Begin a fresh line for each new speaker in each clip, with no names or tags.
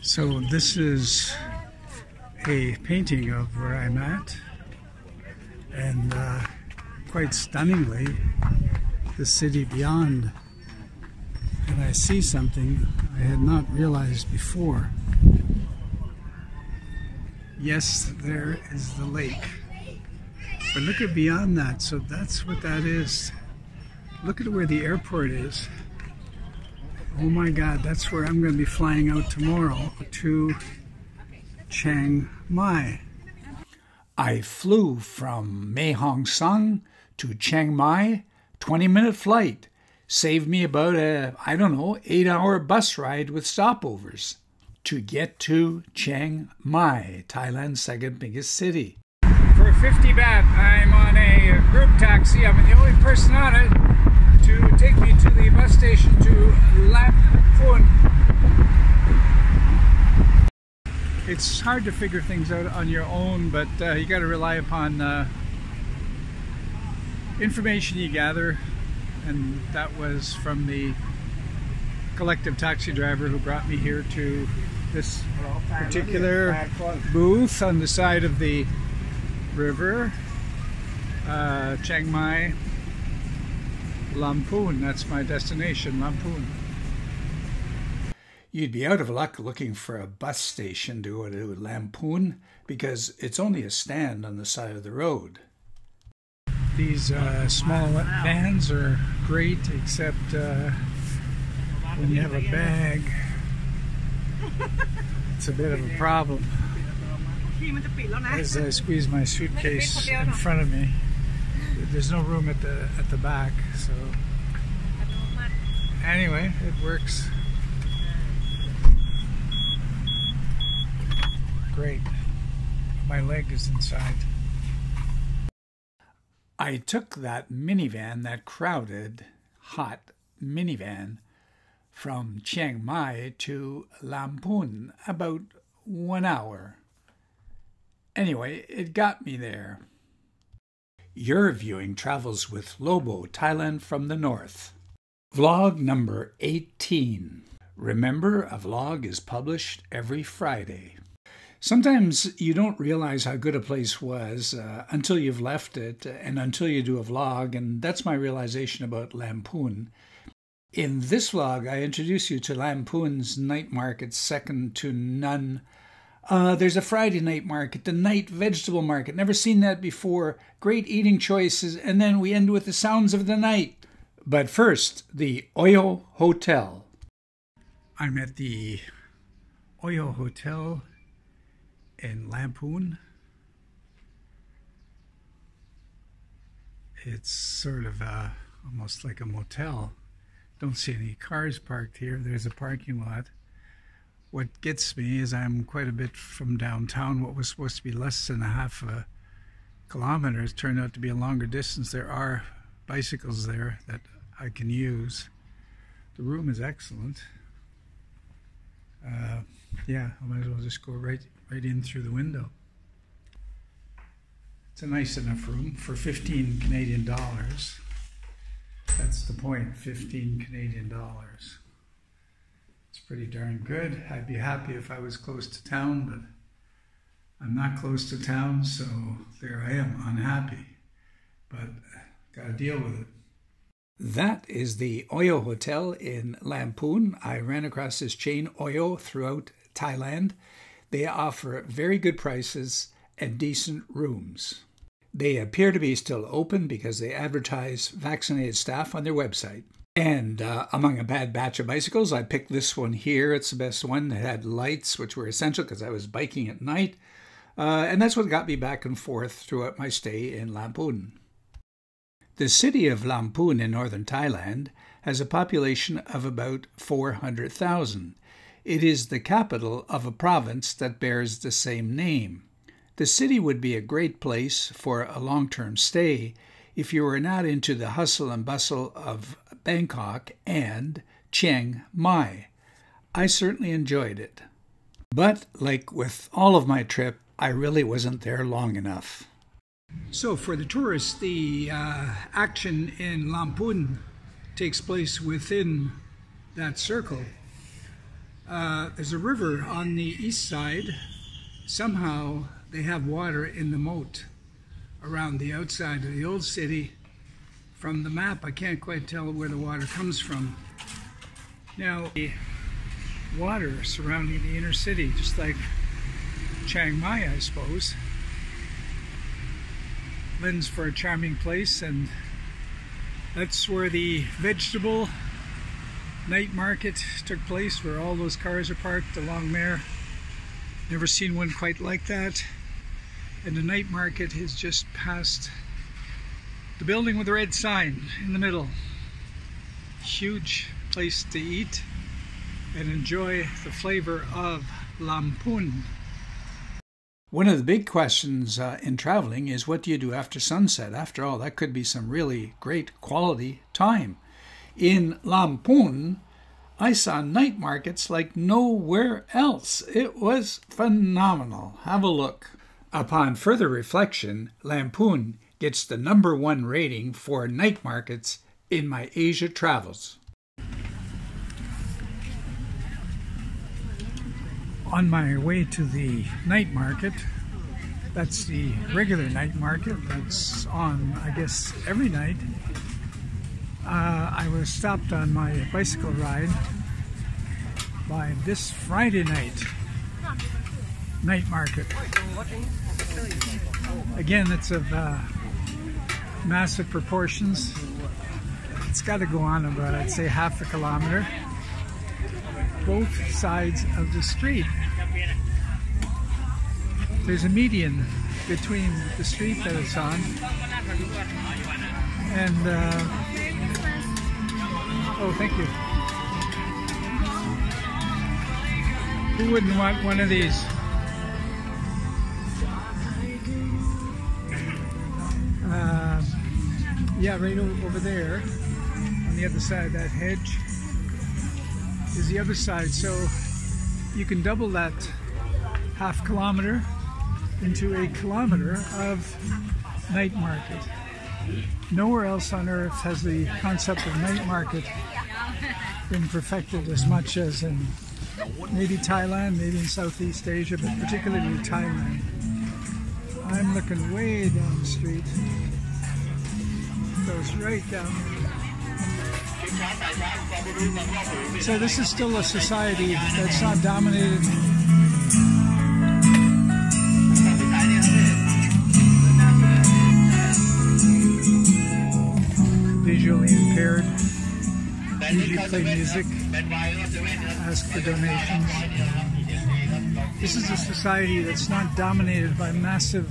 So this is a painting of where I'm at, and quite stunningly, the city beyond. And I see something I had not realized before. Yes, there is the lake. But look at beyond that, so that's what that is. Look at where the airport is. Oh my God, that's where I'm going to be flying out tomorrow to Chiang Mai. I flew from Mae Hong Son to Chiang Mai, 20-minute flight. Saved me about a, 8-hour bus ride with stopovers to get to Chiang Mai, Thailand's second biggest city. For 50 baht, I'm on a group taxi. I'm the only person on it to take me to the bus station to Lamphun. It's hard to figure things out on your own, but you got to rely upon information you gather, and that was from the collective taxi driver who brought me here to this particular booth on the side of the river, Chiang Mai, Lamphun. That's my destination, Lamphun. You'd be out of luck looking for a bus station to go to Lamphun because it's only a stand on the side of the road. These small vans are great, except when you have a bag, it's a bit of a problem. As I squeeze my suitcase in front of me, there's no room at the back, so anyway, it works. Great. My leg is inside. I took that minivan, that crowded, hot minivan, from Chiang Mai to Lamphun, about 1 hour. Anyway, it got me there. You're viewing Travels with Lobo, Thailand from the North. Vlog number 18. Remember, a vlog is published every Friday. Sometimes you don't realize how good a place was until you've left it and until you do a vlog, and that's my realization about Lamphun. In this vlog, I introduce you to Lamphun's night market, second to none. There's a Friday night market, the night vegetable market. Never seen that before. Great eating choices, and then we end with the sounds of the night. But first, the Oyo Hotel. I'm at the Oyo Hotel in Lamphun. It's sort of almost like a motel. Don't see any cars parked here. There's a parking lot. What gets me is I'm quite a bit from downtown. What was supposed to be less than a half a kilometer has turned out to be a longer distance. There are bicycles there that I can use. The room is excellent. Yeah, I might as well just go right in through the window. It's a nice enough room for 15 Canadian dollars. That's the point, 15 Canadian dollars. It's pretty darn good. I'd be happy if I was close to town, but I'm not close to town, so there I am, unhappy. But gotta deal with it. That is the Oyo Hotel in Lamphun. I ran across this chain, Oyo, throughout Thailand. They offer very good prices and decent rooms. They appear to be still open because they advertise vaccinated staff on their website. And among a bad batch of bicycles, I picked this one here. It's the best one. It had lights, which were essential because I was biking at night. And that's what got me back and forth throughout my stay in Lamphun. The city of Lamphun in northern Thailand has a population of about 400,000. It is the capital of a province that bears the same name. The city would be a great place for a long-term stay if you were not into the hustle and bustle of Bangkok and Chiang Mai. I certainly enjoyed it. But like with all of my trip, I really wasn't there long enough. So for the tourists, the action in Lamphun takes place within that circle. There's a river on the east side. Somehow they have water in the moat around the outside of the old city. From the map, I can't quite tell where the water comes from. Now, the water surrounding the inner city, just like Chiang Mai, I suppose, lends for a charming place, and that's where the vegetable night market took place, where all those cars are parked along there. Never seen one quite like that. And the night market is just past the building with the red sign in the middle. Huge place to eat and enjoy the flavor of Lamphun. One of the big questions in traveling is, what do you do after sunset? After all, that could be some really great quality time. In Lamphun, I saw night markets like nowhere else. It was phenomenal. Have a look. Upon further reflection, Lamphun gets the #1 rating for night markets in my Asia travels. On my way to the night market, that's the regular night market that's on, I guess, every night. I was stopped on my bicycle ride by this Friday night market. Again, it's of massive proportions. It's got to go on about, I'd say, half a kilometer. Both sides of the street. There's a median between the street that it's on and oh, thank you. Who wouldn't want one of these? Yeah, right over there on the other side of that hedge is the other side. So you can double that half kilometer into a kilometer of night market. Nowhere else on earth has the concept of night market been perfected as much as in maybe Thailand, maybe in Southeast Asia, but particularly Thailand. I'm looking way down the street. It goes right down. So this is still a society that's not dominated visually impaired, usually play music, ask for donations. This is a society that's not dominated by massive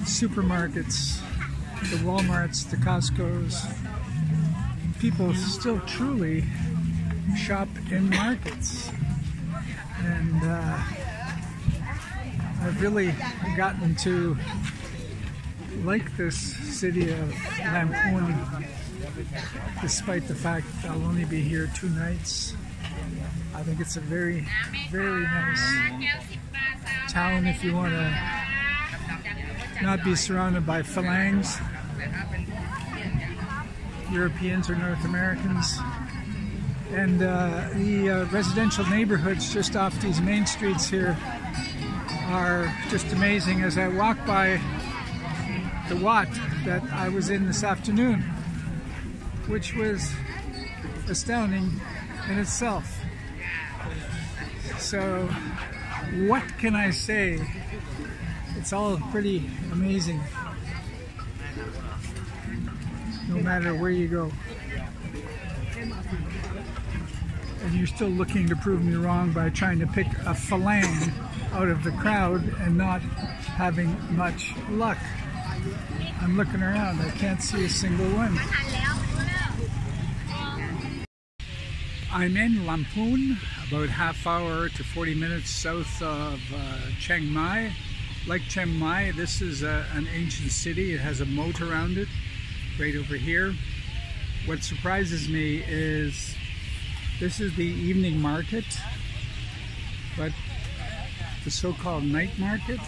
supermarkets, the Walmarts, the Costco's. People still truly shop in markets. And I've really gotten to like this city of Lamphun, despite the fact that I'll only be here 2 nights. I think it's a very, very nice town if you want to not be surrounded by phalangs, Europeans or North Americans. And the residential neighborhoods just off these main streets here are just amazing. As I walk by the Wat that I was in this afternoon, which was astounding in itself. So what can I say? It's all pretty amazing, no matter where you go. And you're still looking to prove me wrong by trying to pick a phalang out of the crowd and not having much luck. I'm looking around, I can't see a single one. I'm in Lamphun, about half hour to 40 minutes south of Chiang Mai. Like Chiang Mai, this is an ancient city. It has a moat around it, right over here. What surprises me is this is the evening market, but the so-called night market.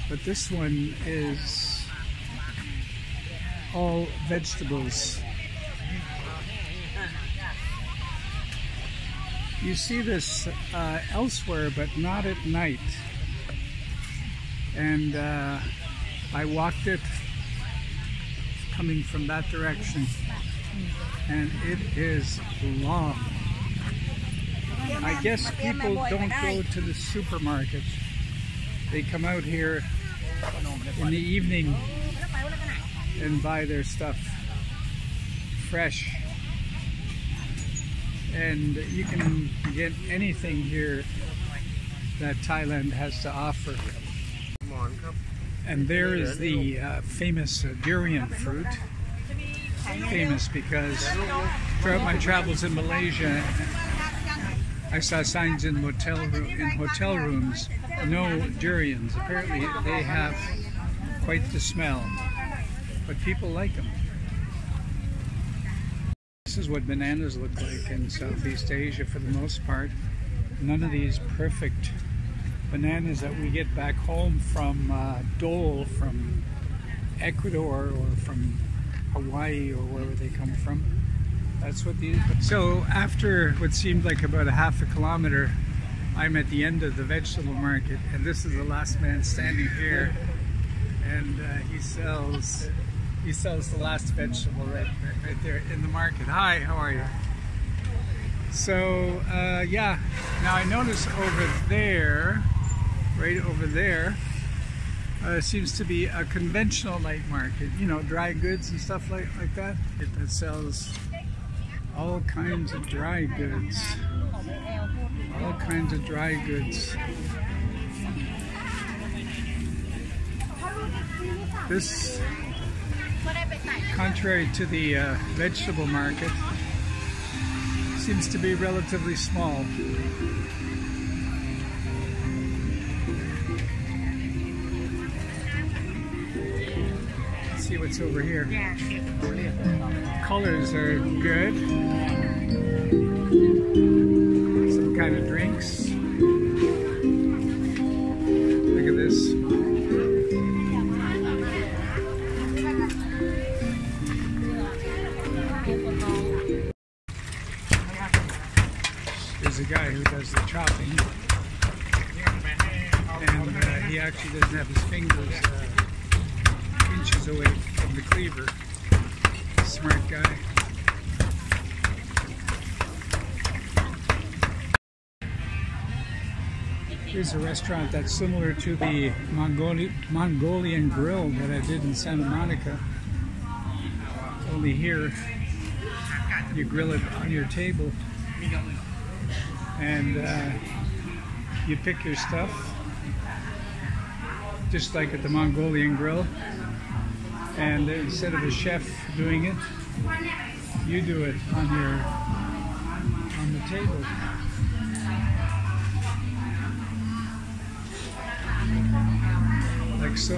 But this one is all vegetables. You see this elsewhere, but not at night. And I walked it coming from that direction, and it is long. I guess people don't go to the supermarket. They come out here in the evening and buy their stuff fresh. And you can get anything here that Thailand has to offer. And there is the famous durian fruit. Famous because throughout my travels in Malaysia, I saw signs in hotel rooms, no durians. Apparently they have quite the smell, but people like them. This is what bananas look like in Southeast Asia for the most part. None of these perfect bananas that we get back home from Dole, from Ecuador, or from Hawaii, or wherever they come from. That's what these. So after what seemed like about a half a kilometer, I'm at the end of the vegetable market, and this is the last man standing here, and he sells the last vegetable right there in the market. Hi, how are you? So yeah, now I notice over there, right over there, seems to be a conventional night market, you know, dry goods and stuff like that. It sells all kinds of dry goods. All kinds of dry goods. This, contrary to the vegetable market, seems to be relatively small. Let's see what's over here. Colors are good. Some kind of drinks. Look at this. There's a guy who does the chopping, and he actually doesn't have his fingers inches away from the cleaver. Smart guy. Here's a restaurant that's similar to the Mongolian grill that I did in Santa Monica. Only here you grill it on your table, and you pick your stuff just like at the Mongolian grill, and instead of a chef doing it, you do it on the table. Like so.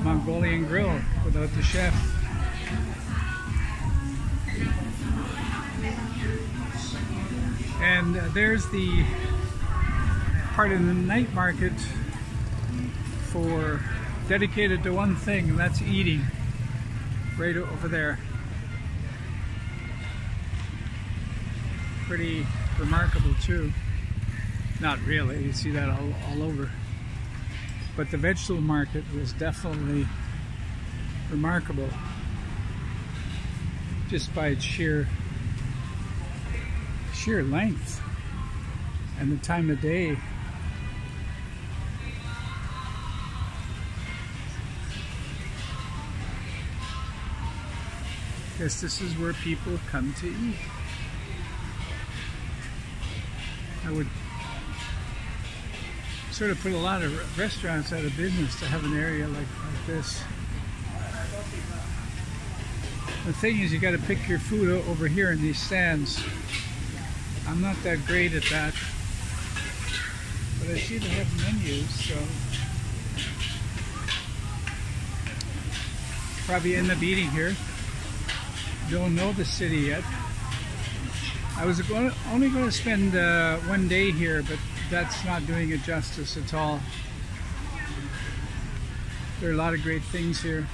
Mongolian grill without the chef. And there's the part of the night market for dedicated to one thing, and that's eating. Right over there. Pretty remarkable too. Not really, you see that all over. But the vegetable market was definitely remarkable, just by its sheer length and the time of day. Guess this is where people come to eat. I would sort of put a lot of restaurants out of business to have an area like this. The thing is, you got to pick your food over here in these stands. I'm not that great at that, but I see they have menus, so probably end up eating here. Don't know the city yet. I was only going to spend one day here, but that's not doing it justice at all. There are a lot of great things here.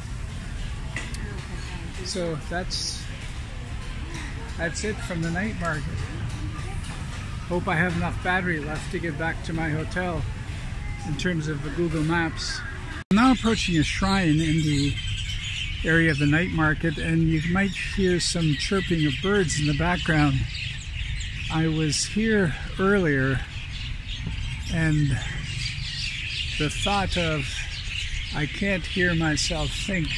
So that's it from the night market. Hope I have enough battery left to get back to my hotel in terms of the Google Maps. I'm now approaching a shrine in the area of the night market, and you might hear some chirping of birds in the background. I was here earlier, and the thought of I can't hear myself think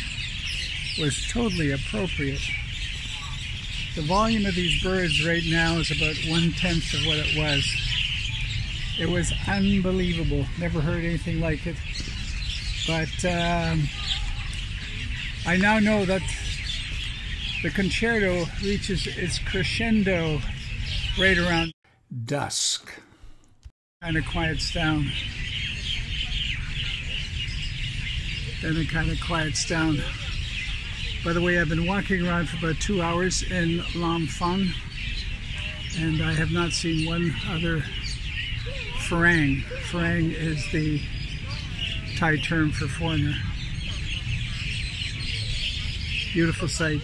was totally appropriate. The volume of these birds right now is about 1/10 of what it was. It was unbelievable. Never heard anything like it. But I now know that the concerto reaches its crescendo right around dusk. Kind of quiets down. Then it kind of quiets down. By the way, I've been walking around for about 2 hours in Lamphun, and I have not seen one other farang. Farang is the Thai term for foreigner. Beautiful sight.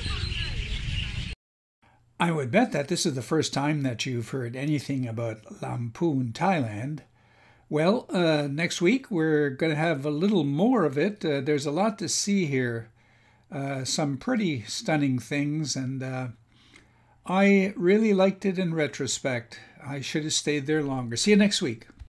I would bet that this is the first time that you've heard anything about Lamphun, Thailand. Well, next week we're going to have a little more of it. There's a lot to see here. Some pretty stunning things, and I really liked it in retrospect. I should have stayed there longer. See you next week.